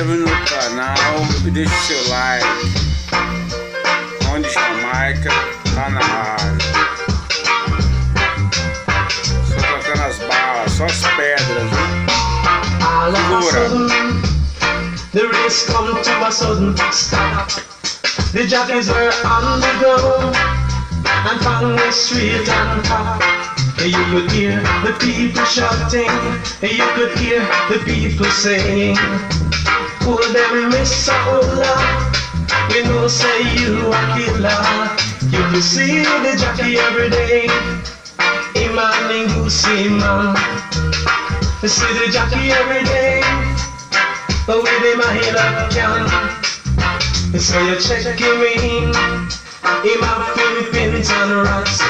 inscreve no canal e deixa o seu like. Onde Jamaica tá na área. Só tocando as balas, só as pedras, viu? Segura. The race come to a sudden stop. The jockeys were on the go and found the street and top. You could hear the people shouting, you could hear the people saying, "Oh, them Miss Ola, we know say you a killer." You could see the jockey every day, him and Goosey man. You see the jockey every day, with him a head up can. So you check him in, him have pins and rats.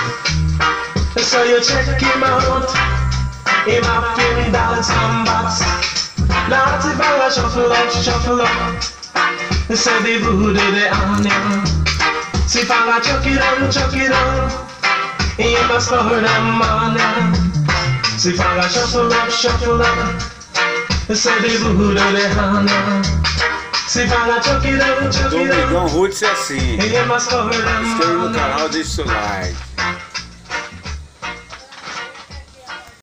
So you check him out, him have him dance and box. Naughty ball shuffle up. So the voodoo they on him. See fella chuck it on, he must cover them on him. See fella shuffle up. So the voodoo they on him. See fella chuck it on. Domingão Roots é assim. He must cover them on him. Inscreva no canal, deixa o seu like.